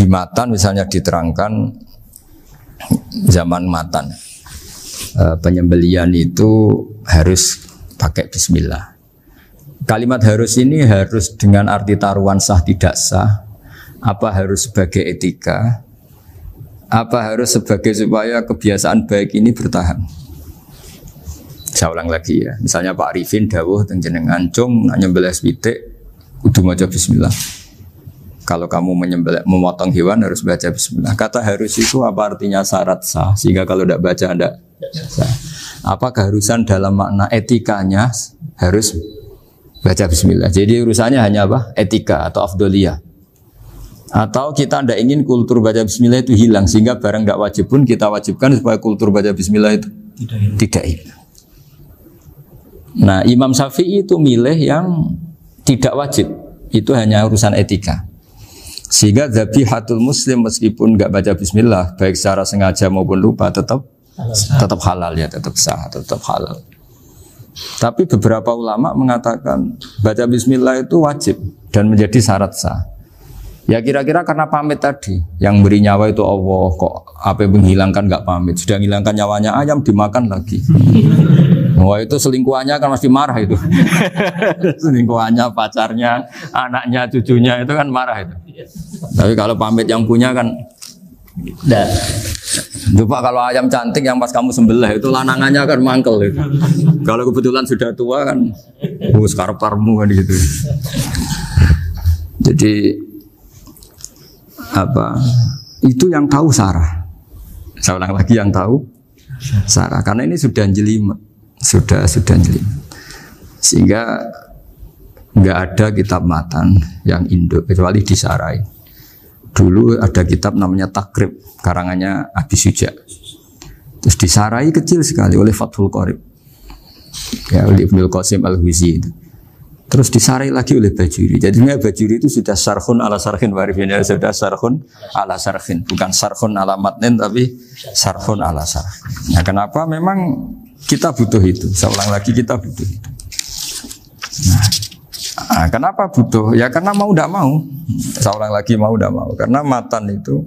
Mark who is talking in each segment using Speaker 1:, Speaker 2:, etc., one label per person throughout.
Speaker 1: Di Matan misalnya diterangkan zaman Matan penyembelian itu harus pakai bismillah. Kalimat harus ini harus dengan arti taruhan sah tidak sah, apa harus sebagai etika, apa harus sebagai supaya kebiasaan baik ini bertahan. Saya ulang lagi ya, misalnya Pak Arifin dawuh teng jenengan cung nyembelih pitik kudu maca bismillah. Kalau kamu memotong hewan harus baca bismillah. Kata harus itu apa artinya syarat sah? Sehingga kalau tidak baca tidak sah. Apa keharusan dalam makna etikanya harus baca bismillah. Jadi urusannya hanya apa? Etika atau afdoliyah. Atau kita tidak ingin kultur baca bismillah itu hilang. Sehingga barang tidak wajib pun kita wajibkan supaya kultur baca bismillah itu tidak hilang. Nah Imam Syafi'i itu milih yang tidak wajib. Itu hanya urusan etika. Sehingga dhabihatul muslim meskipun nggak baca bismillah baik secara sengaja maupun lupa tetap halal ya, tetap sah, tetap halal. Tapi beberapa ulama mengatakan baca bismillah itu wajib dan menjadi syarat sah. Ya kira-kira karena pamit tadi, yang beri nyawa itu Allah, kok apa yang menghilangkan nggak pamit, sudah menghilangkan nyawanya ayam dimakan lagi. Wah itu selingkuhannya kan masih marah itu. Selingkuhannya, pacarnya, anaknya, cucunya itu kan marah itu. Tapi kalau pamit yang punya kan dah. Coba kalau ayam cantik yang pas kamu sembelih itu lanangannya kan mangkel itu. Kalau kebetulan sudah tua kan sekarang-karmu kan gitu. Jadi apa? Itu yang tahu Sarah. Saya ulang lagi yang tahu Sarah karena ini sudah jelimet. Sudah jelimet. Sehingga nggak ada kitab matan yang Indo kecuali disarai. Dulu ada kitab namanya Takrib karangannya Abi Suja. Terus disarai kecil sekali oleh Fathul Qorib. Ya oleh Ibnul Qasim Al-Huzi itu. Terus disarai lagi oleh Bajuri. Jadi Bajuri itu sudah sarhun ala sarhin warifin, sudah sarhun ala sarhin, bukan sarhun ala matnin tapi sarhun ala sarhin. Nah, kenapa memang kita butuh itu? Saya ulang lagi kita butuh itu. Nah, kenapa butuh? Ya karena mau tidak mau. Saya ulang lagi mau tidak mau. Karena matan itu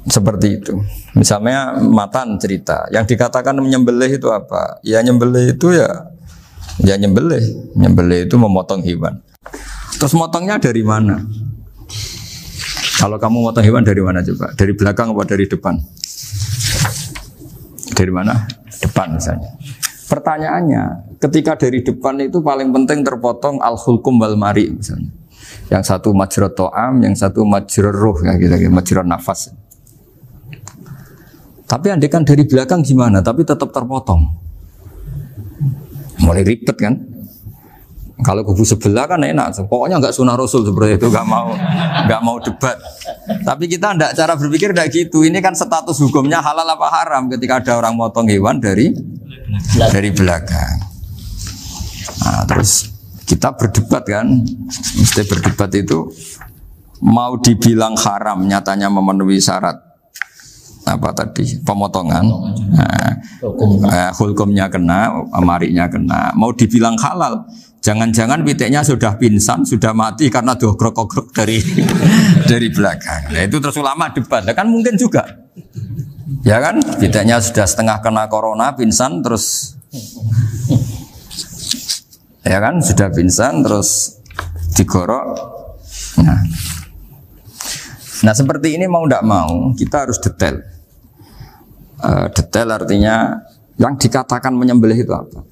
Speaker 1: seperti itu. Misalnya matan cerita. Yang dikatakan menyembelih itu apa? Ya nyembelih itu ya nyembelih. Nyembelih itu memotong hewan. Terus motongnya dari mana? Kalau kamu motong hewan dari mana coba? Dari belakang atau dari depan? Dari mana? Depan misalnya. Pertanyaannya, ketika dari depan itu paling penting terpotong al-hulkum wal mari misalnya. Yang satu majrur to'am, yang satu majrur ruh ya gitu, majrur nafas. Tapi andekan dari belakang gimana? Tapi tetap terpotong. Mulai ribet kan? Kalau kubu sebelah kan enak, pokoknya nggak sunah Rasul seperti itu, nggak mau debat. Tapi kita tidak, cara berpikir tidak gitu. Ini kan status hukumnya halal apa haram ketika ada orang motong hewan dari belakang. Nah, terus kita berdebat kan, mesti berdebat itu mau dibilang haram, nyatanya memenuhi syarat apa tadi pemotongan, hukumnya kena, amarinya kena. Mau dibilang halal, jangan-jangan pitiknya sudah pingsan, sudah mati karena dogrok-dogrok dari belakang. Nah, itu terus ulama debat, nah, kan mungkin juga, ya kan? Pitiknya sudah setengah kena corona, pingsan terus, ya kan? Sudah pingsan terus digorok. Nah seperti ini mau tidak mau kita harus detail. Detail artinya yang dikatakan menyembelih itu apa?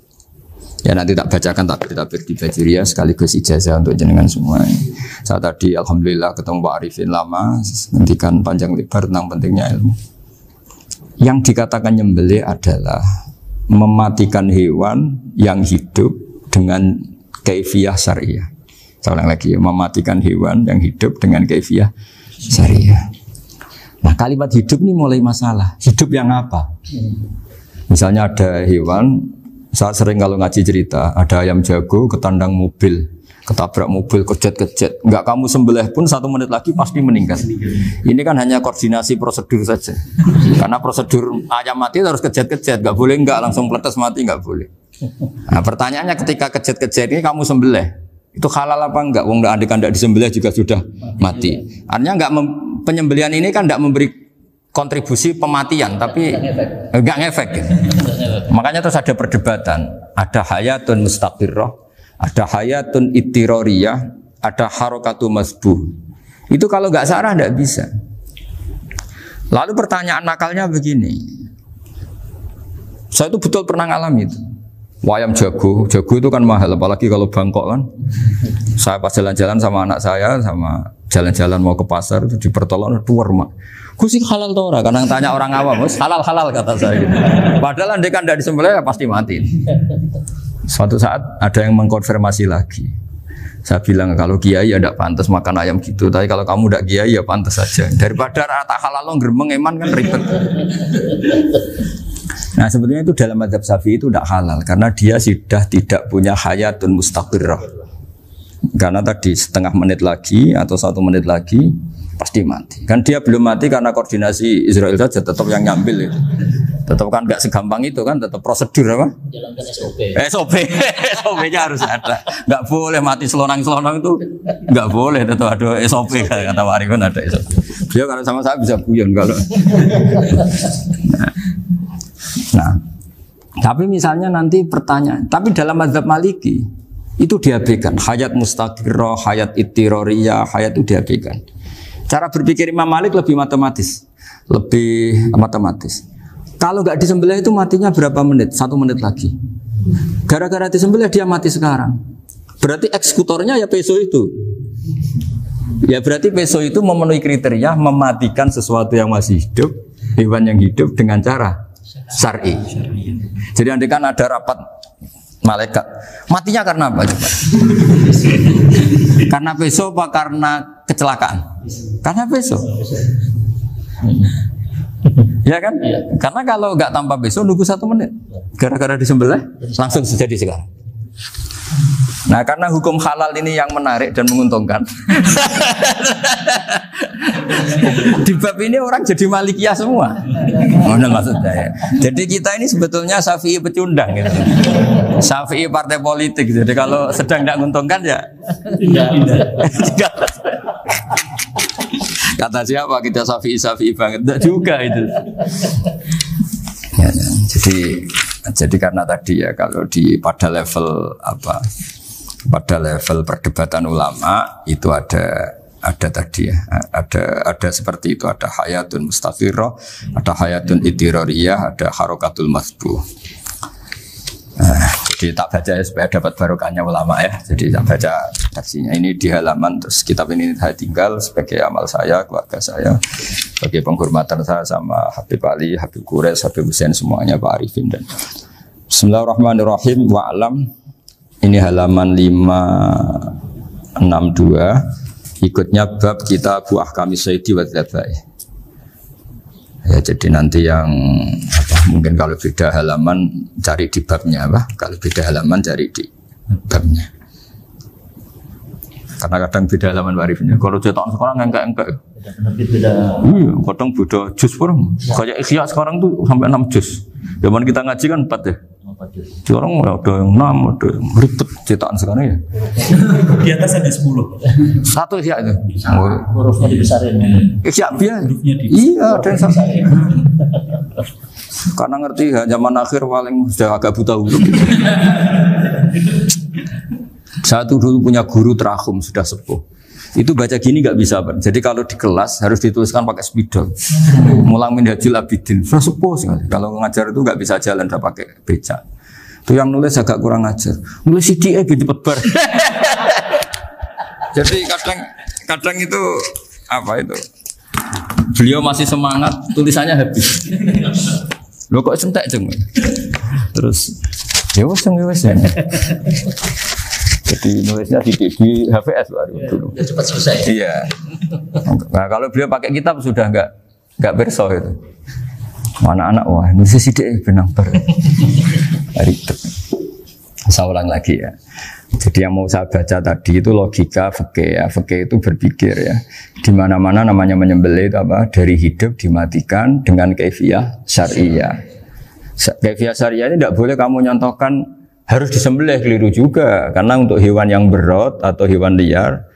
Speaker 1: Ya nanti tak bacakan tabir-tabir di Bajiria sekaligus ijazah untuk jenengan semua. Saya tadi alhamdulillah ketemu Pak Arifin lama, ngendikan panjang lebar tentang pentingnya ilmu. Yang dikatakan menyembelih adalah mematikan hewan yang hidup dengan kaifiyah syariah. Saya ulang lagi, mematikan hewan yang hidup dengan kaifiyah syariah. Nah kalimat hidup ini mulai masalah. Hidup yang apa? Misalnya ada hewan, saya sering kalau ngaji cerita, ada ayam jago ketandang mobil, ketabrak mobil, kejet-kejet. Enggak kamu sembelih pun 1 menit lagi pasti meninggal. Ini kan hanya koordinasi prosedur saja. Karena prosedur ayam mati harus kejet-kejet, enggak boleh enggak langsung peletes mati, enggak boleh. Nah pertanyaannya ketika kejet-kejet ini kamu sembelih, itu halal apa enggak? Wong andekan enggak disembelih juga sudah mati. Artinya enggak penyembelihan ini kan tidak memberi kontribusi pematian, tapi enggak ngefek. Gitu. Makanya terus ada perdebatan. Ada hayatun mustaqirrah, ada hayatun ittiroriyah, ada harokatu masbuh. Itu kalau nggak sarah tidak bisa. Lalu pertanyaan nakalnya begini. Saya itu betul pernah ngalami itu. Wayam jago itu kan mahal, apalagi kalau Bangkok kan. Saya pas jalan-jalan sama anak saya, sama jalan-jalan mau ke pasar itu di pertolongan tuar mak. Kusik halal tau ora? Karena tanya orang awam, halal kata saya. Gitu. Padahal andai kan dari disembelih ya pasti mati. Suatu saat ada yang mengkonfirmasi lagi. Saya bilang kalau kiai ya tidak pantas makan ayam gitu, tapi kalau kamu tidak kiai ya pantas saja. Daripada rata halal lo geremeng eman kan ribet. Nah sebetulnya itu dalam mazhab Syafi'i itu tidak halal karena dia sudah tidak punya hayatun mustaqirrah. Karena tadi setengah menit lagi atau 1 menit lagi pasti mati. Kan dia belum mati karena koordinasi Israel saja, tetap yang ngambil itu. Tetap kan nggak segampang itu kan, tetap prosedur apa?
Speaker 2: Jalankan SOP.
Speaker 1: SOP-nya harus ada. Nggak boleh mati selonang-selonang itu, nggak boleh. Tetap ada SOP kata Pak Arifin ada SOP. Dia kalau sama saya bisa guyon kalau. Nah, tapi misalnya nanti pertanyaan, tapi dalam mazhab Maliki itu diabaikan. Hayat mustaqirrah, hayat ittiroriyah, hayat itu diabaikan. Cara berpikir Imam Malik lebih matematis. Kalau nggak disembelih itu matinya berapa menit? 1 menit lagi. Gara-gara disembelih dia mati sekarang. Berarti eksekutornya ya peso itu. Ya berarti peso itu memenuhi kriteria mematikan sesuatu yang masih hidup, hewan yang hidup dengan cara syar'i. Jadi andai kan ada rapat malaikat, matinya karena apa? Coba? Karena peso apa karena kecelakaan? Karena peso. Ya kan? Karena kalau nggak tanpa peso nunggu 1 menit. Gara-gara disembelih langsung terjadi sekarang. Nah karena hukum halal ini yang menarik dan menguntungkan. Di bab ini orang jadi Malikiyah semua. Mana maksudnya ya? Jadi kita ini sebetulnya Syafi'i pecundang gitu. Syafi'i partai politik. Jadi kalau sedang tidak menguntungkan ya tidak. Kata siapa kita Syafi'i banget? Tidak juga itu. Ya, jadi karena tadi ya kalau pada level apa? Pada level perdebatan ulama itu ada tadi ya, ada seperti itu, ada hayatun mustaqirrah, ada hayatun ittiroriyah, ada harokatul masbuh. Jadi tak baca ya supaya dapat barokahnya ulama ya. Jadi tak baca redaksinya ini di halaman, terus kitab ini saya tinggal sebagai amal saya, keluarga saya, sebagai penghormatan saya sama Habib Ali, Habib Qures, Habib Hussein semuanya, Pak Arifin dan Bismillahirrahmanirrahim. Wa'lam. Ini halaman 562. Ikutnya bab kita buah kami Sayyidi wa Dzabai. Ya jadi nanti yang apa, mungkin kalau beda halaman cari di babnya apa? Kalau beda halaman cari di babnya. Karena kadang beda halaman warifnya. Kalau cetakan sekarang enggak. Beda. Iya, kadang beda juz pun. Kayak Ikhya sekarang tuh sampai 6 juz. Zaman kita ngaji kan 4 ya. Sekarang ada yang 6, ada yang ribet cetakan sekarang ya.
Speaker 2: Di atas ada 10.
Speaker 1: Satu Ikhya itu.
Speaker 2: Hurufnya dibesarin.
Speaker 1: Ikhya biar. Iya, ada yang sama. Karena ngerti ya, zaman akhir paling sudah agak buta huruf. Saya tuh dulu punya guru terakhum sudah sepuh. Itu baca gini nggak bisa, Pak. Jadi kalau di kelas harus dituliskan pakai spidol. Mulang Minhajul Abidin, sudah sepuh sekali. Kalau ngajar itu nggak bisa jalan, udah pakai becak. Itu yang nulis agak kurang ajar. Nulis CD gitu cepet bar. Jadi kadang itu apa itu? Beliau masih semangat, tulisannya habis. Loh kok sentek jeng? Terus ya wes ya. Jadi nulisnya di HVS baru dulu.
Speaker 2: Ya cepat selesai.
Speaker 1: Iya. Nah kalau beliau pakai kitab sudah enggak berso itu. Anak-anak wah nulis sidik benang ber. Ribet. Saya ulang lagi ya. Jadi yang mau saya baca tadi itu logika fikih ya. Fikih itu berpikir ya. Di mana-mana namanya menyembelih itu apa? Dari hidup dimatikan dengan kaifiyah syariah. Kaifiyah syariah ini tidak boleh kamu nyontohkan harus disembelih, keliru juga. Karena untuk hewan yang berat atau hewan liar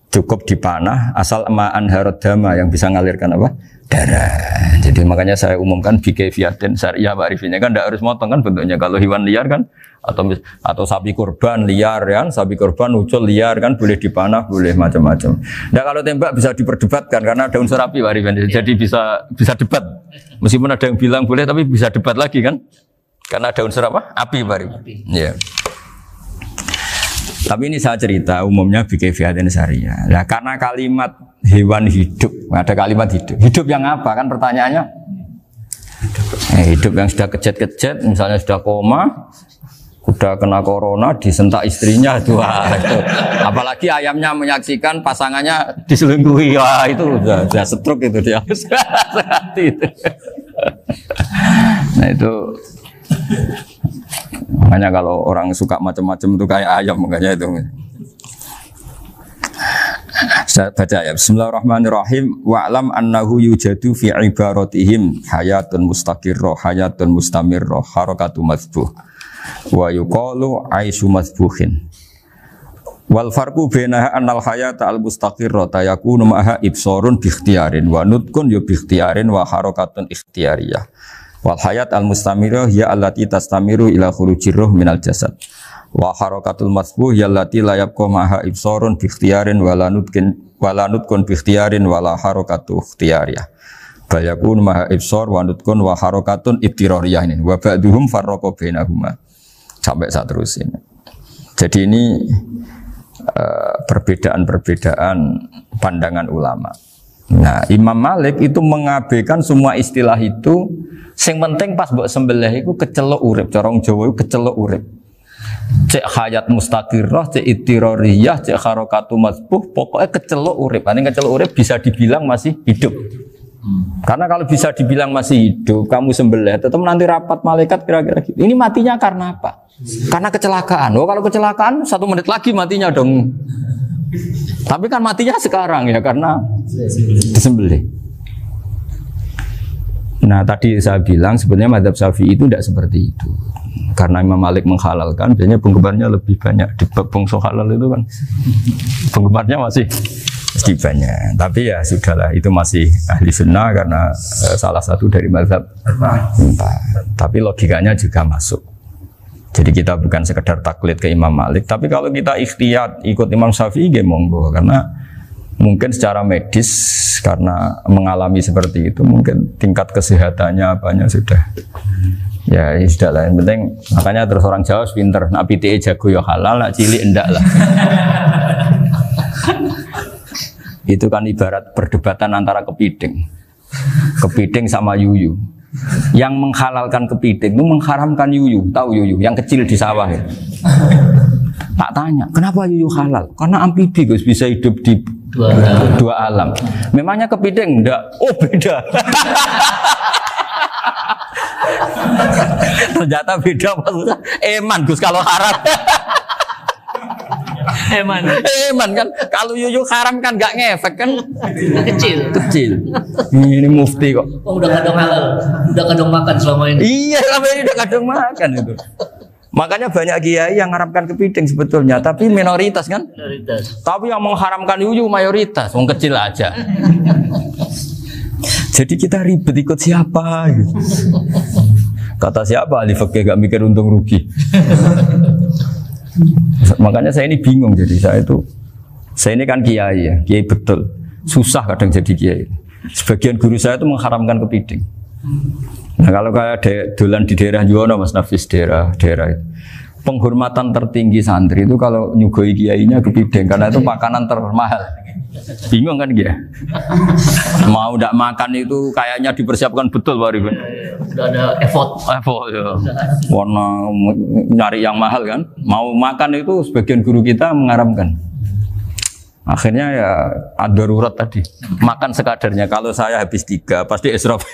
Speaker 1: cukup dipanah asal ma'an harodama yang bisa ngalirkan apa? Darah. Jadi makanya saya umumkan bikaifiatin syariah ma'rifiyah kan tidak harus motong kan bentuknya. Kalau hewan liar kan atau sapi kurban liar kan, sapi kurban ucul liar kan boleh dipanah, boleh macam-macam. Nah kalau tembak bisa diperdebatkan karena ada unsur api ma'rifiyah. Jadi bisa debat. Meskipun ada yang bilang boleh tapi bisa debat lagi kan? Karena ada unsur apa? Api ma'rifiyah. Iya. Tapi ini saya cerita umumnya bikaifiatin syariah. Nah, karena kalimat hewan hidup, ada kalimat hidup. Hidup yang apa kan pertanyaannya? Hidup yang sudah kejet-kejet, misalnya sudah koma, sudah kena corona, disentak istrinya itu. Apalagi ayamnya menyaksikan pasangannya diselingkuhi, wah itu sudah stroke itu dia. Itu. Nah itu. Makanya kalau orang suka macam-macam itu kayak ayam makanya itu. Saya baca ya. Bismillahirrahmanirrahim. Wa'lam annahu yujadu fi ibaratihim hayatun mustaqirrah, hayatun mustamirrah, harakatu mazbuh. Wa yuqalu aisyu mazbuhin. Wal farqu bainaha annal hayata al mustaqirrah yakunu ma'aha ibsarun bi ikhtiyarin wa nutqun bi ikhtiyarin wa harakatun ikhtiyariyah. Wal hayat al mustamirah ya allati tastamiru ila khurujir ruh minal jasad. Wa harakatul masbuh ya allati la yabqa maha ibsarun bi ikhtiyarin wala nutqun bi ikhtiyarin wala harakatu ikhtiyariyah. Bal yakun maha ibsar wa nutqun wa harakatun ibtirariyah ini. Wa ba'duhum farraqa bainahuma. Sampai saat terus ini. Jadi ini perbedaan-perbedaan pandangan ulama. Nah, Imam Malik itu mengabaikan semua istilah itu. Sing penting pas mbok sembelih iku kecelok urip, cara wong Jawa iku kecelok urip. Cek hayat mustaqirrah, cek ittirariyah, cek harakatu mazbuh, pokoknya kecelok urip. Ini kecelok urip bisa dibilang masih hidup. Karena kalau bisa dibilang masih hidup, kamu sembelih, tetap nanti rapat malaikat kira-kira gitu. Ini matinya karena apa? Karena kecelakaan. Oh, kalau kecelakaan 1 menit lagi matinya dong. Tapi kan matinya sekarang ya karena disembelih. Nah tadi saya bilang sebenarnya mazhab Syafi'i itu tidak seperti itu. Karena Imam Malik menghalalkan, biasanya penggemarnya lebih banyak di bab bangsa halal itu kan. Penggemarnya masih banyak. Tapi ya sudahlah, itu masih ahli sunnah karena salah satu dari mazhab 4. Tapi logikanya juga masuk. Jadi kita bukan sekedar taklid ke Imam Malik, tapi kalau kita ikhtiyat ikut Imam Syafi'i ya monggo, karena mungkin secara medis karena mengalami seperti itu mungkin tingkat kesehatannya apanya sudah ya sudah lah, yang penting makanya terus orang Jawa pinter nak PTE jago ya halal, nak cilik enggak lah. Itu kan ibarat perdebatan antara kepiting sama yuyu. Yang menghalalkan kepiting itu mengharamkan yuyu, tahu yuyu yang kecil di sawah ya. Tak tanya, kenapa yuyu halal? Karena amfibi Gus, bisa hidup di dua alam. Memangnya kepiting enggak? Oh beda. Ternyata beda maksudnya. Eman Gus kalau haram. Eman kan. Kalau yuyu haram kan enggak ngefek kan. Kecil. Ini mufti kok.
Speaker 2: Oh udah kadang halal. Udah kadang makan selama ini.
Speaker 1: Iya selama ini udah kadang makan itu. Makanya banyak kiai yang mengharamkan kepiting sebetulnya, tapi minoritas kan? Minoritas. Tapi yang mengharamkan yuyu mayoritas, wong kecil aja. Jadi kita ribet ikut siapa? Gitu. Kata siapa? Ahli fikih gak mikir untung rugi. Makanya saya ini bingung, jadi saya ini kan kiai ya, kiai betul. Susah kadang jadi kiai. Sebagian guru saya itu mengharamkan kepiting. Nah kalau kayak dolan di daerah Juwana Mas Nafis daerah itu, penghormatan tertinggi santri itu kalau nyugoi kiainya kepiting karena itu makanan termahal. Bingung kan dia? Mau tidak makan itu kayaknya dipersiapkan betul Pak Ribet.
Speaker 2: Sudah ada effort
Speaker 1: ya. Warna nyari yang mahal kan. Mau makan itu sebagian guru kita mengharamkan. Akhirnya ya ada darurat tadi. Makan sekadarnya. Kalau saya habis 3 pasti israf.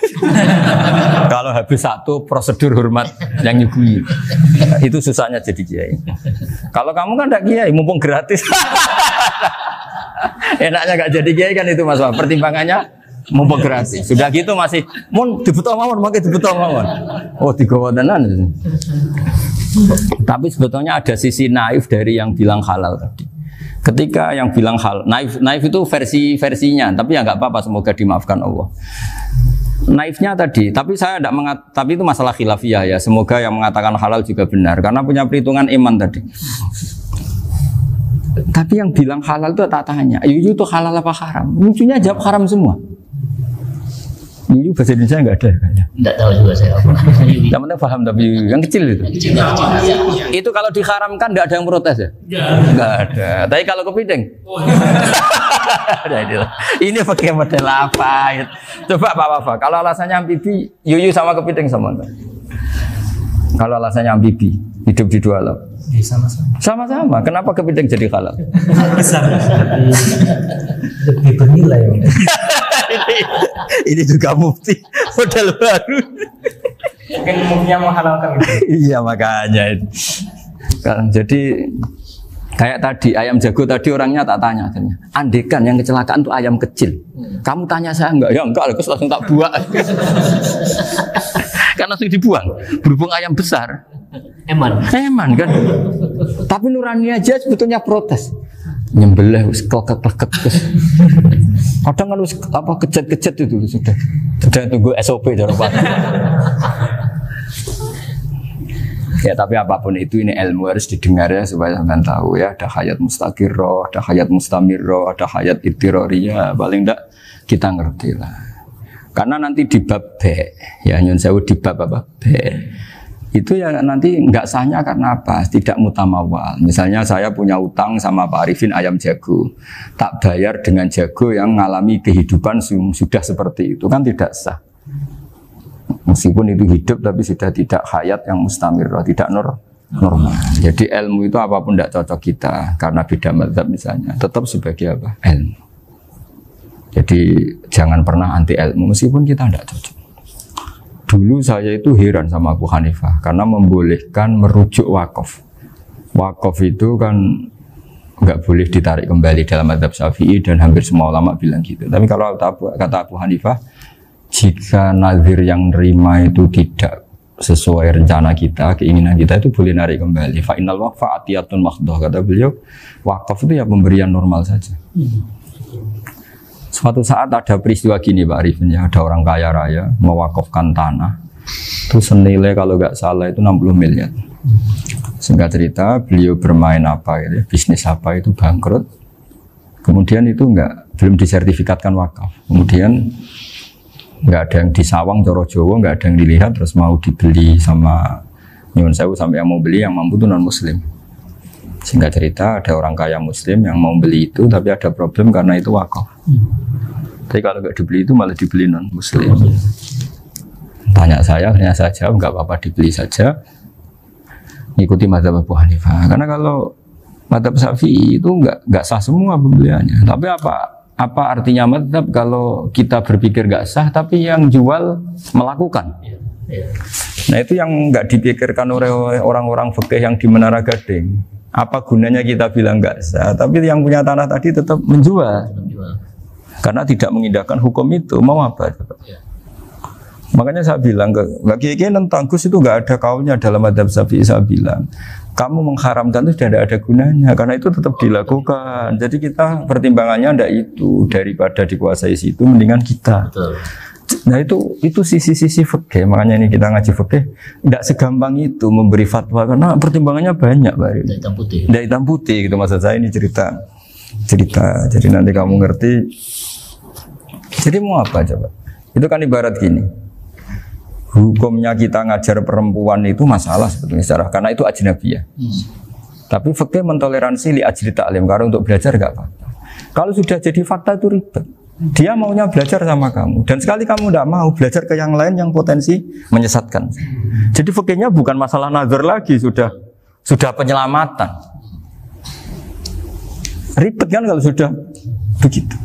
Speaker 1: Kalau habis 1 prosedur hormat yang nyugui. Itu susahnya jadi kiai. Kalau kamu kan tidak kiai, mumpung gratis. Enaknya gak jadi kiai kan itu Mas. Pertimbangannya mumpung gratis. Sudah gitu masih mun dibutuh mawon, makai dibutuh mawon. Oh digawadenan. Tapi sebetulnya ada sisi naif dari yang bilang halal tadi. Ketika yang bilang hal naif itu versinya, tapi ya nggak apa-apa, semoga dimaafkan Allah. Naifnya tadi, tapi saya tidak tapi itu masalah khilafiyah ya. Semoga yang mengatakan halal juga benar, karena punya perhitungan iman tadi. Tapi yang bilang halal itu tak tanya, Yuyu itu halal apa haram? Lucunya jawab haram semua. Yuyu bahasa Indonesia nggak ada kayaknya.
Speaker 2: Nggak tahu juga saya apa.
Speaker 1: Yang penting paham tapi Yuyu yang kecil itu. Itu kalau diharamkan nggak ada yang protes ya? Nggak ada. Tapi kalau kepiting? Ini pakai model apa? Coba apa? Kalau alasannya amfibi, Yuyu sama kepiting sama enggak? Kalau alasannya amfibi, hidup di dua alam. Sama-sama. Kenapa kepiting jadi halal?
Speaker 3: Lebih bernilai.
Speaker 1: Ini juga mufti model baru.
Speaker 3: Mungkin muftinya menghalalkan itu.
Speaker 1: Iya makanya itu. Kan, jadi kayak tadi ayam jago tadi orangnya tak tanya akhirnya. Andekan yang kecelakaan itu ayam kecil. Kamu tanya saya enggak? Ya enggak, aku langsung tak buang. Kan langsung dibuang. Berhubung ayam besar.
Speaker 2: Eman
Speaker 1: kan. Tapi nurani aja sebetulnya protes. Nyembelih wis klekek-klekek terus. Kadang kan wis apa kejet-kejet itu sudah tunggu SOP dari Pak. Ya tapi apapun itu ini ilmu harus didengar ya supaya sampean tahu ya, ada hayat mustaqirroh, ada hayat mustamirroh, ada hayat ittiroriyah, paling enggak kita ngerti lah. Karena nanti di bab B, ya nyun sewu di bab apa? B. Itu ya nanti enggak sahnya karena apa? Tidak mutamawal. Misalnya saya punya utang sama Pak Arifin ayam jago. Tak bayar dengan jago yang mengalami kehidupan sudah seperti itu kan tidak sah. Meskipun itu hidup tapi sudah tidak hayat yang mustamirroh, tidak normal. Jadi ilmu itu apapun tidak cocok kita karena beda mazhab misalnya, tetap sebagai apa? Ilmu. Jadi jangan pernah anti ilmu meskipun kita tidak cocok. Dulu saya itu heran sama Abu Hanifah karena membolehkan merujuk wakaf. Wakaf itu kan nggak boleh ditarik kembali dalam mazhab Syafi'i dan hampir semua ulama bilang gitu. Tapi kalau kata Abu Hanifah, jika nazir yang nerima itu tidak sesuai rencana kita, keinginan kita itu boleh narik kembali. Fa innal waqfa atiyatun makhdoh, kata beliau. Wakaf itu ya pemberian normal saja. Suatu saat ada peristiwa gini Pak Arifin ya, ada orang kaya raya mewakafkan tanah itu senilai kalau nggak salah itu 60 miliar. Singkat cerita beliau bermain apa gitu, bisnis apa itu bangkrut. Kemudian itu belum disertifikatkan wakaf. Kemudian nggak ada yang disawang Coro Jowo, nggak ada yang dilihat, terus mau dibeli sama nyuwun sewu sampai yang mau beli yang mampu itu non muslim. Singkat cerita ada orang kaya muslim yang mau beli itu tapi ada problem karena itu wakaf. Tapi kalau nggak dibeli itu malah dibeli non muslim. Tanya saya, akhirnya saya jawab nggak apa-apa dibeli saja. Ikuti mazhab Abu Hanifah. Karena kalau mazhab Syafi'i itu nggak sah semua pembeliannya. Tapi apa artinya mazhab kalau kita berpikir nggak sah tapi yang jual melakukan? Nah itu yang nggak dipikirkan oleh orang-orang fikih yang di Menara Gading. Apa gunanya kita bilang nggak sah, tapi yang punya tanah tadi tetap menjual. Karena tidak mengindahkan hukum itu, mau apa? Makanya saya bilang bagi tentang Gus itu nggak ada kaulnya dalam mazhab Syafi'i. Saya bilang kamu mengharamkan itu tidak ada gunanya karena itu tetap dilakukan. Jadi kita pertimbangannya ndak itu, daripada dikuasai situ mendingan kita. Betul. Nah itu sisi-sisi fikih. Makanya ini kita ngaji fikih ndak segampang itu memberi fatwa karena pertimbangannya banyak Pak. Ndak hitam putih gitu maksud saya, ini cerita. Jadi nanti kamu ngerti. Jadi mau apa coba? Itu kan ibarat gini. Hukumnya kita ngajar perempuan itu masalah sebetulnya secara karena itu ajnabiyah. Tapi fikih mentoleransi li ajli ta'lim karena untuk belajar enggak apa-apa. Kalau sudah jadi fakta itu ribet. Dia maunya belajar sama kamu dan sekali kamu tidak mau belajar ke yang lain yang potensi menyesatkan. Jadi fikihnya bukan masalah nazar lagi, sudah penyelamatan. Ribet kan kalau sudah begitu.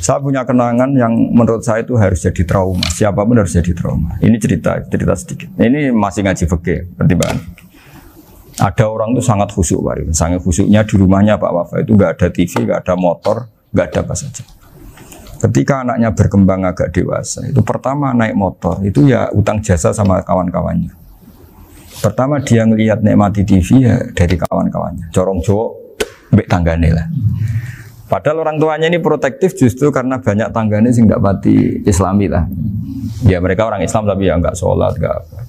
Speaker 1: Saya punya kenangan yang menurut saya itu harus jadi trauma. Siapapun harus jadi trauma. Ini cerita sedikit. Ini masih ngaji fikih pertimbangan. Ada orang itu sangat khusyuk, Pak. Sangat khusyuknya di rumahnya Pak Wafa itu nggak ada TV, nggak ada motor, nggak ada apa saja. Ketika anaknya berkembang agak dewasa, itu pertama naik motor, itu ya utang jasa sama kawan-kawannya. Pertama dia ngelihat nikmati TV ya dari kawan-kawannya. Corong Jowo mbek tanggane lah. Padahal orang tuanya ini protektif justru karena banyak tanggane sing ndak pati Islami lah. Ya mereka orang Islam tapi ya enggak sholat, enggak apa.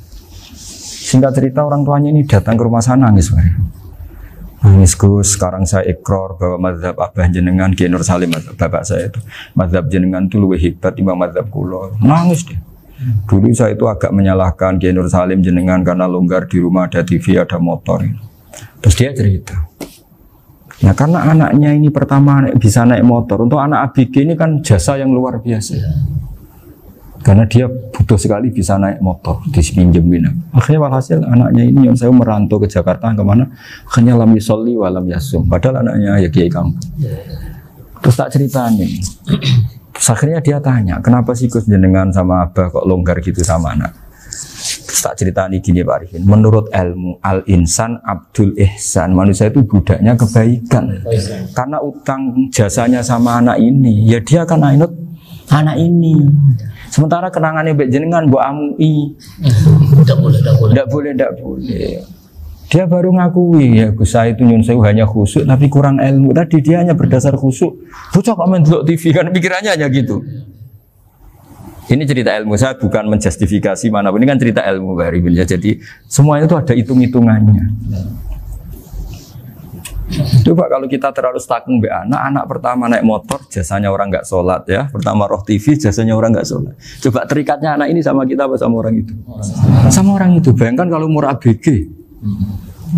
Speaker 1: Singkat cerita orang tuanya ini datang ke rumah saya nangis. Nangis Gus, sekarang saya ikrar bahwa mazhab abah jenengan Kiai Nur Salim, bapak saya itu mazhab jenengan itu lebih hebat timbang mazhab kula. Nangis dia. Dulu saya itu agak menyalahkan Kiai Nur Salim jenengan karena longgar di rumah ada TV, ada motor. Terus dia cerita. Nah karena anaknya ini pertama bisa naik motor, untuk anak ABG ini kan jasa yang luar biasa. Karena dia butuh sekali bisa naik motor, dipinjemin. Akhirnya walhasil anaknya ini yang saya merantau ke Jakarta kemana? Akhirnya lam yusolli wa lam yasum. Padahal anaknya ya kiai kampung. Terus tak ceritanya. Terus akhirnya dia tanya, kenapa sih Gus jenengan sama abah kok longgar gitu sama anak? Terus tak ceritanya gini Pak Arifin. Menurut ilmu al-insan abdul ihsan, manusia itu budaknya kebaikan. Karena utang jasanya sama anak ini, ya dia akan ainut anak ini. Sementara kenangannya mbek jenengan mbok amui. Tidak boleh. Dia baru ngakui ya Gus saya itu nyun sewu hanya khusyuk tapi kurang ilmu. Tadi dia hanya berdasar khusyuk. Bocah kok main delok TV kan pikirannya hanya gitu. Ini cerita ilmu, saya bukan menjustifikasi manapun. Ini kan cerita ilmu Pak Arifin ya. Jadi semuanya itu ada hitung-hitungannya. Coba kalau kita terlalu stakung be anak pertama naik motor jasanya orang nggak sholat ya, pertama roh TV jasanya orang nggak sholat. Coba terikatnya anak ini sama kita apa sama orang itu? Sama orang itu. Bayangkan kalau umur ABG,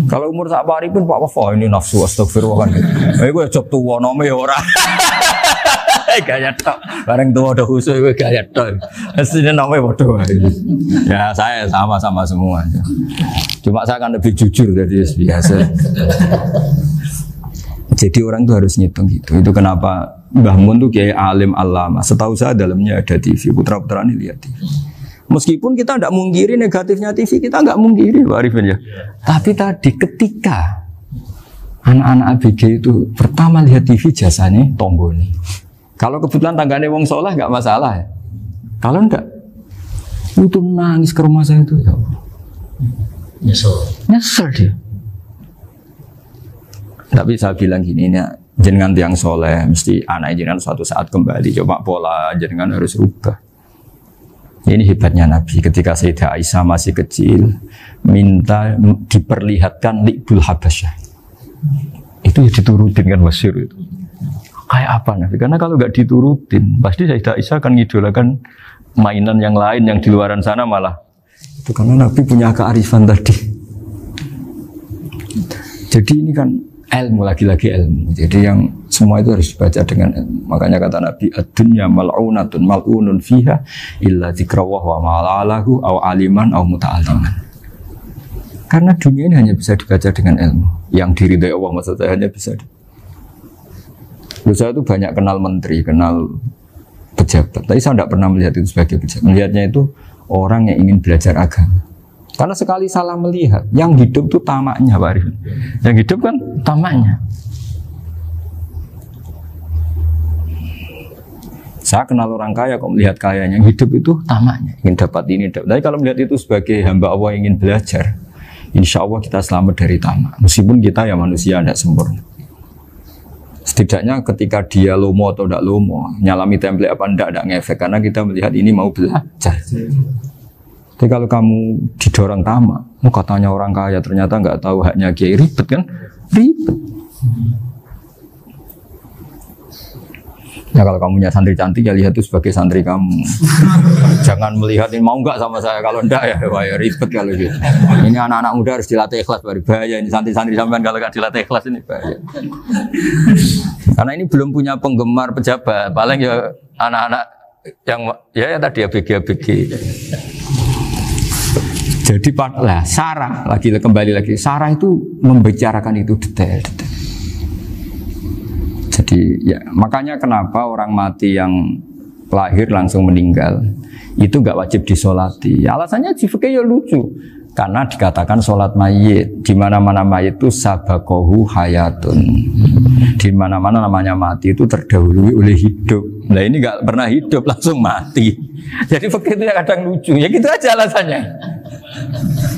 Speaker 1: kalau umur sak pari pun Pak Wafa ini nafsu astagfirullah kan. Gue job tua nome orang. Gaya tok, bareng tua udah khusus gue gaya tok. Aslinya namanya bodoh. Ya saya sama semua. Cuma saya akan lebih jujur dari biasa. Jadi orang itu harus ngitung gitu. Itu kenapa Mbah Mun tuh kayak alim alama. Setahu saya dalamnya ada TV. Putra-putra ini lihat TV. Meskipun kita tidak mungkiri negatifnya TV, kita nggak mungkiri Pak Arifin ya. Tapi tadi ketika anak-anak ABG itu pertama lihat TV jasanya Tonggoni. Kalau kebetulan tanggane wong soleh nggak masalah ya. Kalau enggak, itu nangis ke rumah saya itu ya. Nyesel dia. Tapi saya bilang gini, ini jenengan tiang soleh, mesti anak jenengan suatu saat kembali. Coba pola jenengan harus rubah. Ini hebatnya Nabi. Ketika Sayyidah Aisyah masih kecil, minta diperlihatkan Li'bul Habasyah. Itu ya diturutin kan masyhur itu. Kayak apa Nabi? Karena kalau nggak diturutin, pasti Sayyidah Aisyah akan ngidolakan mainan yang lain yang di luaran sana malah. Itu karena Nabi punya kearifan tadi. Jadi ini kan ilmu, lagi-lagi ilmu. Jadi yang semua itu harus dibaca dengan ilmu. Makanya kata Nabi, ad-dunya mal'unatun mal'unun fiha illa dzikrawah wa ma'alahu aw aliman aw muta'alliman. Karena dunia ini hanya bisa dibaca dengan ilmu. Yang diridai Allah maksud saya hanya bisa. Saya itu banyak kenal menteri, kenal pejabat. Tapi saya tidak pernah melihat itu sebagai pejabat. Melihatnya itu orang yang ingin belajar agama. Karena sekali salah melihat, yang hidup itu tamaknya Pak Arifin. Yang hidup kan tamaknya. Saya kenal orang kaya kok melihat kayanya, yang hidup itu tamaknya, ingin dapat ini. Tapi kalau melihat itu sebagai hamba Allah yang ingin belajar, insya Allah kita selamat dari tamak. Meskipun kita ya manusia tidak sempurna. Setidaknya ketika dia lomo atau tidak lomo, nyalami template apa tidak ngefek, karena kita melihat ini mau belajar. Tapi kalau kamu didorong tamak, katanya orang kaya ternyata nggak tahu haknya kiai, ribet kan? Ribet. Ya kalau kamu punya santri cantik ya lihat itu sebagai santri kamu. Jangan melihat ini mau nggak sama saya, kalau enggak ya wah ya ribet kalau gitu. Ini anak-anak muda harus dilatih ikhlas, baru bahaya ini santri-santri sampean kalau nggak dilatih ikhlas ini bahaya. Karena ini belum punya penggemar pejabat, paling ya anak-anak yang ya tadi ABG. Jadi lah Sarah kembali lagi Sarah itu membicarakan itu detail. Jadi ya makanya kenapa orang mati yang lahir langsung meninggal itu nggak wajib disolati. Alasannya di fikih ya lucu. Karena dikatakan sholat mayit, di mana-mana mayit itu sabakohu hayatun. Di mana-mana namanya mati itu terdahului oleh hidup. Nah ini nggak pernah hidup langsung mati. Jadi begitu ya kadang lucu. Ya gitu aja alasannya.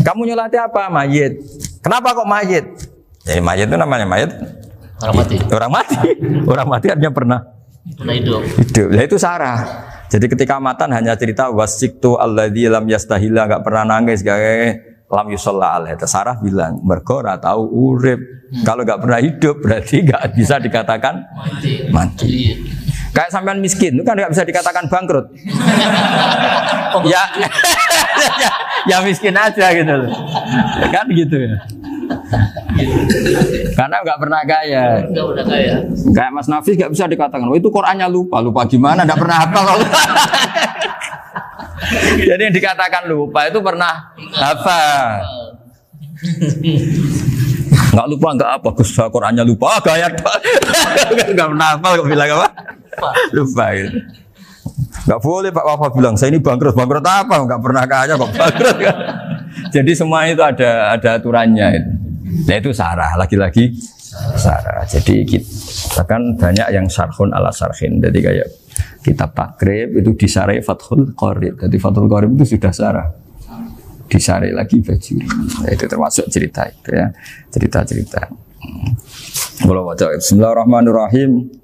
Speaker 1: Kamu nyolati apa? Mayit. Kenapa kok mayit? Jadi mayit itu namanya mayit
Speaker 2: Orang mati.
Speaker 1: Orang mati artinya pernah
Speaker 2: Hidup.
Speaker 1: hidup. Nah itu sarah. Jadi ketika matan hanya cerita wasiktu alladzi lam yastahila, enggak pernah nangis, lam yusalla alaihi. Sarah bilang mergo ora tahu urip. Kalau enggak pernah hidup berarti enggak bisa dikatakan mati. Kayak sampean miskin itu kan enggak bisa dikatakan bangkrut. ya, ya miskin aja gitu loh. Kan gitu ya. Karena nggak pernah kaya.
Speaker 2: Enggak udah kaya.
Speaker 1: Kayak Mas Nafis nggak bisa dikatakan, oh itu Qur'annya lupa gimana? Nggak pernah hafal. Jadi yang dikatakan lupa itu pernah hafal. Nggak lupa nggak apa, Gus Qur'annya lupa, gaya nggak pernah hafal, kok bilang apa? Lupa gitu. Nggak boleh Pak Wafa bilang saya ini bangkrut apa? Nggak pernah kaya kok bangkrut kan? Jadi semua itu ada aturannya itu. Nah itu sarah, lagi-lagi sarah. Jadi kita kan banyak yang syarhun ala syarhin. Jadi kayak kitab takrib itu disarai Fathul Qorib. Jadi Fathul Qorib itu sudah sarah. Disarai lagi Bajuri. Nah, itu termasuk cerita itu ya. Cerita-cerita. Kalau baca Bismillahirrahmanirrahim.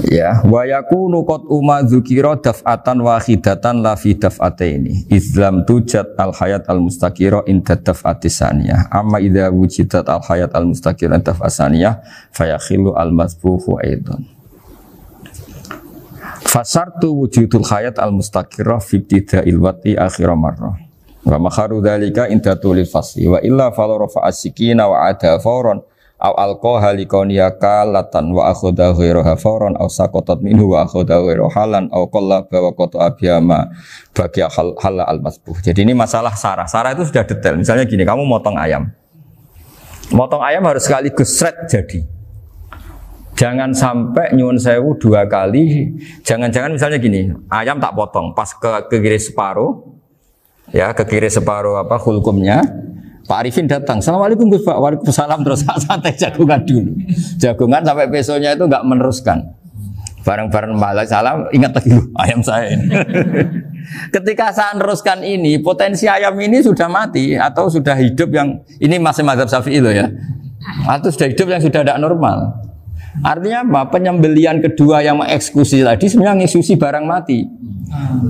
Speaker 1: Ya, wa yakunu qad umma dzukira daf'atan wahidatan la fi daf'ataini. Islam tujad al hayat al mustaqira inda daf'ati saniyah. Amma idza wujidat al hayat al mustaqira daf'at saniyah fayakhilu al masbuhu aidan. Fasartu wujudul hayat al mustaqira fi ibtida'il wati akhir marrah. Wa makharu dzalika inda tulil fasli wa illa fala rafa'a sikina wa ada fawran aw alqaha liqaniya kalatan wa akhadha ghairaha fawran aw saqatat minhu wa akhadha ghairu halan aw qallaba wa qata'a biyama bagi hal al masbuh. Jadi ini masalah sarah. Sarah itu sudah detail. Misalnya gini, kamu motong ayam. Motong ayam harus sekaligus sret jadi. Jangan sampai nyuwun sewu 2 kali. Jangan-jangan misalnya gini, ayam tak potong pas ke kiri separuh. Ya, ke kiri separuh apa hulkumnya. Pak Arifin datang, Assalamualaikum Gus Pak, waalaikumsalam, terus santai jagungan dulu. Jagungan sampai besoknya itu enggak meneruskan. Bareng-bareng balik salam, ingat lagi ayam saya ini. Ketika saya meneruskan ini, potensi ayam ini sudah mati atau sudah hidup yang ini masih mazhab Syafi'i loh ya. Atau sudah hidup yang sudah tidak normal. Artinya apa? Penyembelian kedua yang mengeksekusi tadi sebenarnya mengeksekusi barang mati.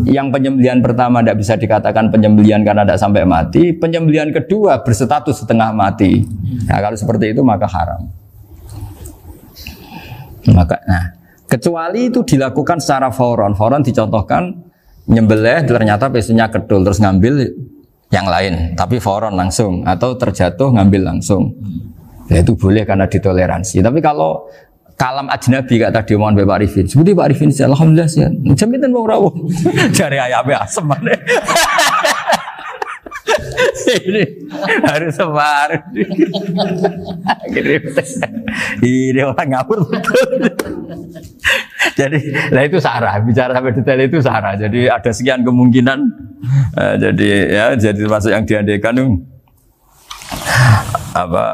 Speaker 1: Yang penyembelian pertama tidak bisa dikatakan penyembelian karena tidak sampai mati. Penyembelian kedua berstatus setengah mati. Nah, kalau seperti itu maka haram. Kecuali itu dilakukan secara fauron. Fauron dicontohkan nyembelih ternyata pesunya kedul terus ngambil yang lain, tapi fauron langsung atau terjatuh ngambil langsung. Ya itu boleh karena ditoleransi. Tapi kalau kalam ajnabi kata tadi omongan Pak Arifin. Seperti Pak Arifin, alhamdulillah sih. Jaminan mau rawuh. Dari ayamnya asem mana? Ini harus sebar. Ini orang ngawur betul. Jadi, lah itu sarah. Bicara sampai detail itu sarah. Jadi ada sekian kemungkinan. Jadi ya, jadi termasuk yang diandaikan apa?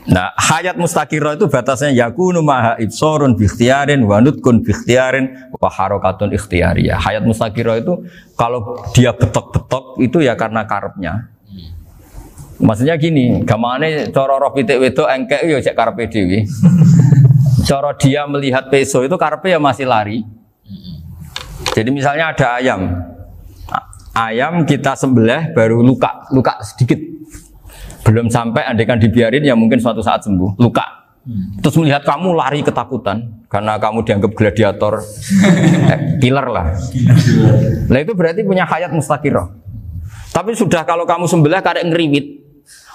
Speaker 1: Nah, hayat mustaqirah itu batasnya yakunu maha ibsorun bi ikhtiyarin wa nutkun bi ikhtiyarin wa harakatun ikhtiyariyah. Hayat mustaqirah itu kalau dia betok-betok itu ya karena karepnya. Maksudnya gini, gamane cara roh pitik wedok engkek ya cek karepe dhewe. Cara dia melihat peso itu karepe ya masih lari. Jadi misalnya ada ayam. Ayam kita sembelih baru luka sedikit. Belum sampai andaikan dibiarin ya mungkin suatu saat sembuh, luka. Terus melihat kamu lari ketakutan karena kamu dianggap gladiator, killer lah. Nah itu berarti punya hayat mustaqirah. Tapi sudah kalau kamu sembelih karek ngeriwit,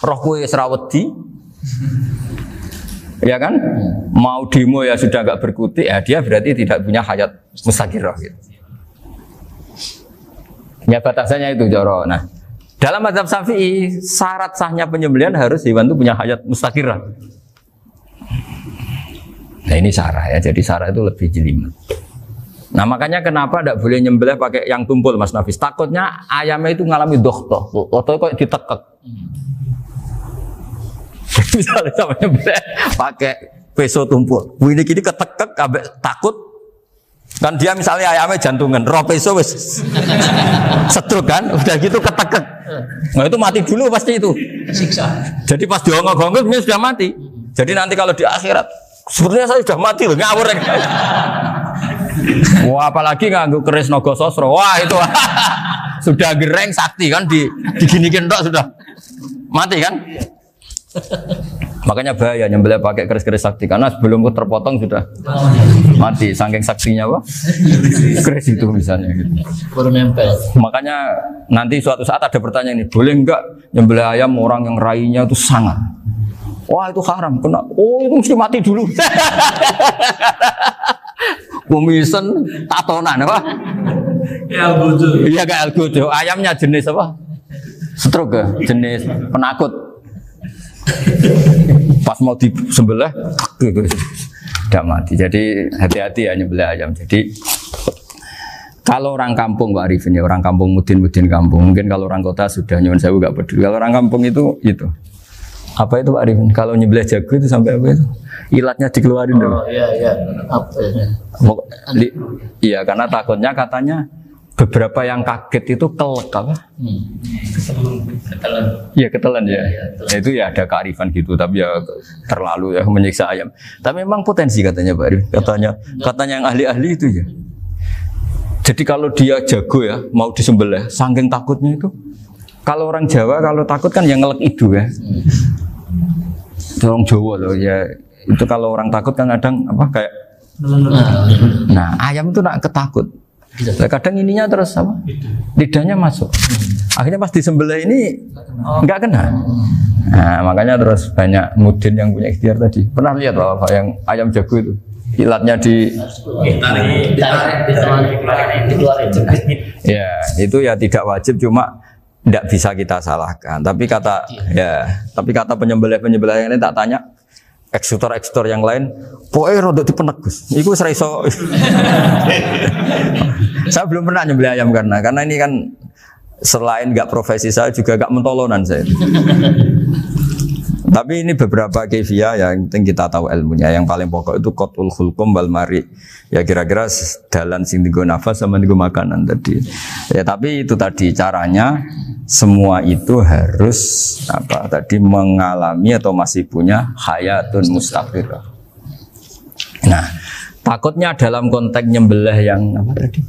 Speaker 1: roh kue serawedi, ya kan? Mau demo ya sudah agak berkutik, ya dia berarti tidak punya hayat mustaqirah. Gitu. Ya batasannya itu Joro. Nah. Dalam mazhab Syafi'i, syarat sahnya penyembelihan harus hewan itu punya hayat mustaqirah. Nah ini sarah ya, jadi sarah itu lebih jelimet. Nah makanya kenapa tidak boleh nyembelih pakai yang tumpul Mas Nafis? Takutnya ayamnya itu ngalami dohtoh, atau kok ditekek. Misalnya sama nyembelih pakai peso tumpul, ini kini ketekek, takut. Kan dia misalnya ayamnya jantungan, roh peso wis setruk kan, udah gitu ketekek. Nah itu mati dulu pasti itu.
Speaker 2: Siksa.
Speaker 1: Jadi pas diongok-ongok dia sudah mati. Jadi nanti kalau di akhirat, sebetulnya saya sudah mati loh, ngawur. Wah, apalagi nganggo keris naga sosro. Wah, itu sudah gereng sakti kan diginikin tok sudah mati kan? Makanya bahaya nyembelih pakai keris-keris sakti karena sebelum terpotong sudah mati saking saksinya apa? Keris itu misalnya gitu.
Speaker 2: Baru nempel.
Speaker 1: Makanya nanti suatu saat ada pertanyaan ini, boleh enggak nyembelih ayam orang yang rainya itu sangat? Wah, itu haram. Kena. Oh, itu mesti mati dulu. Kumisen tatonan apa?
Speaker 3: Ya algojo.
Speaker 1: Iya kayak algojo. Ayamnya jenis apa? Stroke ya? Jenis penakut. Pas mau disembelih tidak mati. Jadi hati-hati ya nyembelih ayam. Jadi kalau orang kampung Pak Arifin ya, orang kampung mudin kampung. Mungkin kalau orang kota sudah nyuwun sewu enggak peduli. Kalau orang kampung itu apa itu Pak Arifin? Kalau nyembelih jago itu sampai apa itu? Ilatnya dikeluarin dong.
Speaker 2: Oh iya. Apa ya?
Speaker 1: Iya, karena takutnya katanya beberapa yang kaget itu kelek apa?
Speaker 2: Ketelan.
Speaker 1: Iya ketelan ya. Itu ya ada kearifan gitu, tapi ya terlalu ya menyiksa ayam. Tapi memang potensi katanya Pak Arifin. Katanya yang ahli-ahli itu ya. Jadi kalau dia jago ya mau disembelih, saking takutnya itu. Kalau orang Jawa kalau takut kan yang ngelek itu ya. Orang Jawa loh ya. Itu kalau orang takut kan kadang apa kayak. Nah ayam itu nak ketakut. Kadang ininya terus apa? Lidahnya masuk. Akhirnya pas disembelih ini nggak kena. Nah makanya terus banyak mudin yang punya ikhtiar tadi. Pernah lihat Bapak yang ayam jago itu? Ilatnya
Speaker 2: ditarik, dikeluarin.
Speaker 1: Ya itu ya tidak wajib, cuma tidak bisa kita salahkan. Tapi kata penyembelih yang ini tak tanya. Eksekutor yang lain, pokoknya rodok dipenegus. Iku seraiso. Saya belum pernah nyembelih ayam karena ini kan selain nggak profesi saya juga nggak mentolonan saya. Tapi ini beberapa kefiah yang penting kita tahu ilmunya. Yang paling pokok itu qatul khulqum wal mari. Ya kira-kira dalan sing digo nafas sama digo makanan tadi. Ya tapi itu tadi caranya. Semua itu harus mengalami atau masih punya hayatun mustaqirah. Nah, takutnya dalam konteks nyembelih yang apa tadi?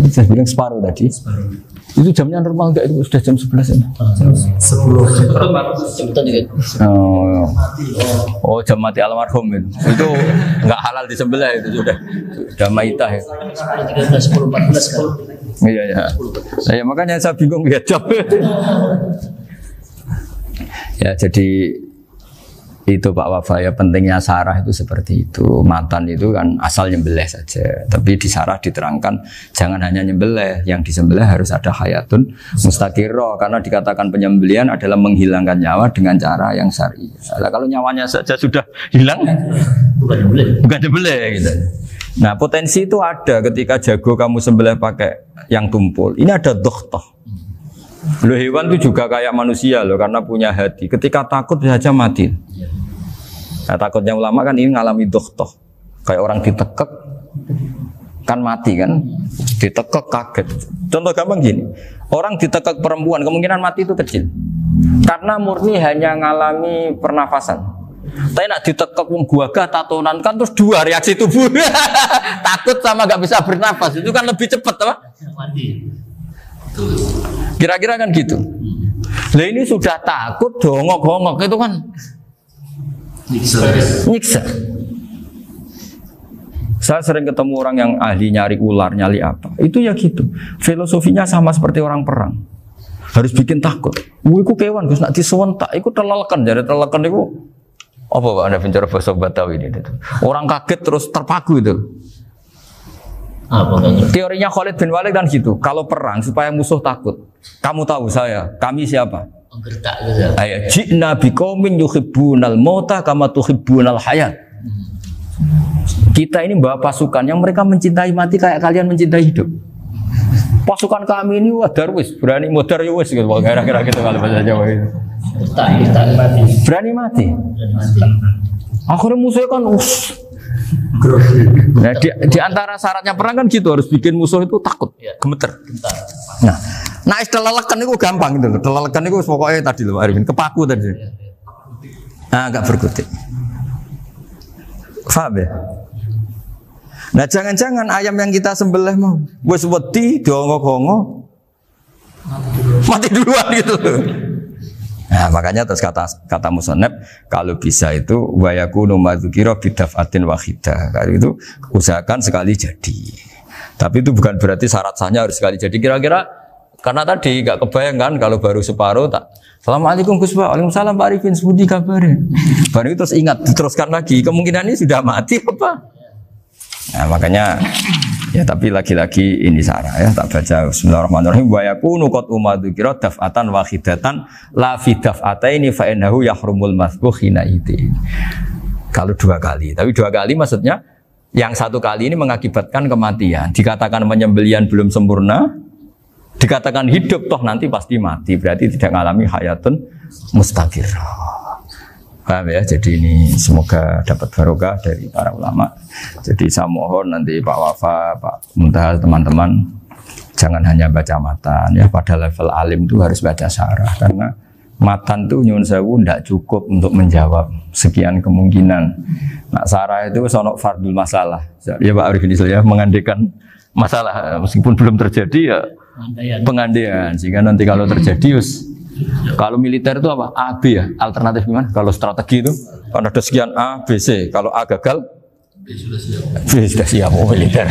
Speaker 1: Saya bilang separuh tadi. Itu jamnya normal enggak, itu sudah jam 11 ini?
Speaker 3: Jam 10.
Speaker 2: Cepetan dikit.
Speaker 1: Oh, jam mati almarhum itu. Itu enggak halal disembelih itu sudah maitah ya.
Speaker 2: 13, 10, 14 kan.
Speaker 1: Iya. Saya makanya saya bingung ya jawab. Ya jadi itu Pak Wafa ya pentingnya sarah itu seperti itu. Matan itu kan asal nyembelih saja. Tapi di sarah diterangkan jangan hanya nyembelih, yang disembelih harus ada hayatun mustaqirah, karena dikatakan penyembelihan adalah menghilangkan nyawa dengan cara yang syar'i. Nah, kalau nyawanya saja sudah hilang, bukan nyembelih gitu. Nah potensi itu ada ketika jago kamu sembelih pakai yang tumpul. Ini ada dokhtoh. Loh hewan itu juga kayak manusia loh, karena punya hati. Ketika takut saja mati. Nah takutnya ulama kan ini ngalami dokhtoh. Kayak orang ditekek kan mati kan. Ditekek kaget. Contoh gampang gini. Orang ditekek perempuan kemungkinan mati itu kecil. Karena murni hanya ngalami pernafasan. Tapi nak ditekek gagah tatonan kan terus dua reaksi tubuh. Takut sama gak bisa bernafas. Itu kan lebih cepat apa?
Speaker 2: Mati.
Speaker 1: Kira-kira kan gitu. Lah ini sudah takut dongok-dongok itu kan nyiksa. Saya sering ketemu orang yang ahli nyari ular, nyari apa. Itu ya gitu. Filosofinya sama seperti orang perang. Harus bikin takut. Iku kewan Gus nak disuwentak iku telelekan, jare telelekan iku apa Pak Anda bicara bahasa Batawi ini? Orang kaget terus terpaku itu.
Speaker 2: Apa
Speaker 1: Teorinya Khalid bin Walid kan gitu. Kalau perang supaya musuh takut. Kamu tahu kami siapa?
Speaker 2: Gertak gitu.
Speaker 1: Ayo, ji'na biqaumin yuhibbunal mauta kama tuhibbunal hayat. Kita ini bawa pasukan yang mereka mencintai mati kayak kalian mencintai hidup. Pasukan kami ini wah darwis, berani modar ya wis gitu. Kira-kira gitu kalau bahasa Jawa itu. Berani mati. Akhirnya musuhnya kan nah, di antara syaratnya perang kan gitu, harus bikin musuh itu takut, gemeter. Nah istilah lelekan itu gampang gitu loh. Lelekan itu pokoknya tadi loh Arifin, kepaku tadi. Nah agak berkutik. Paham ya? Nah jangan-jangan ayam yang kita sembelih mau wis wedi dongok-dongok mati duluan gitu. Nah makanya terus kata musannaf kalau bisa itu wa yakunu madzukira bidafatin wahidah. Kalau itu usahakan sekali jadi. Tapi itu bukan berarti syarat sahnya harus sekali jadi. Kira-kira karena tadi gak kebayang kan kalau baru separuh tak Assalamualaikum Gus Pak, waalaikumsalam Pak Arifin, sebuti kabarnya. Baru itu terus ingat, diteruskan lagi. Kemungkinan ini sudah mati apa? Nah makanya ya tapi lagi-lagi ini sarah ya tak baca Bismillahirrahmanirrahim wa yakunu qad umadzukira daf'atan wahidatan la fi daf'ataini fa innahu yahrumul masbuh hina itu. Kalau 2 kali, tapi 2 kali maksudnya yang 1 kali ini mengakibatkan kematian. Dikatakan penyembelian belum sempurna, dikatakan hidup toh nanti pasti mati, berarti tidak mengalami hayatun mustaqirrah. Paham ya? Jadi ini semoga dapat barokah dari para ulama. Jadi saya mohon nanti Pak Wafa, Pak Muntaha, teman-teman jangan hanya baca matan ya, pada level alim itu harus baca syarah karena matan itu nyuwun sewu tidak cukup untuk menjawab sekian kemungkinan. Nah syarah itu sono fardul masalah. Ya Pak Arifin ya mengandekan masalah meskipun belum terjadi ya pengandaian sehingga nanti kalau terjadi kalau militer itu apa? A, B ya? Alternatif gimana? Kalau strategi itu kan ada sekian A, B, C. Kalau A gagal, B sudah siap. Oh militer.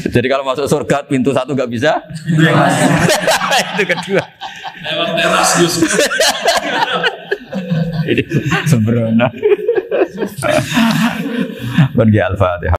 Speaker 1: Jadi kalau masuk surga pintu 1 nggak bisa, itu kedua.
Speaker 3: Lewat teras Gus.
Speaker 1: Ini sembrono. Bagi Al-Fatihah.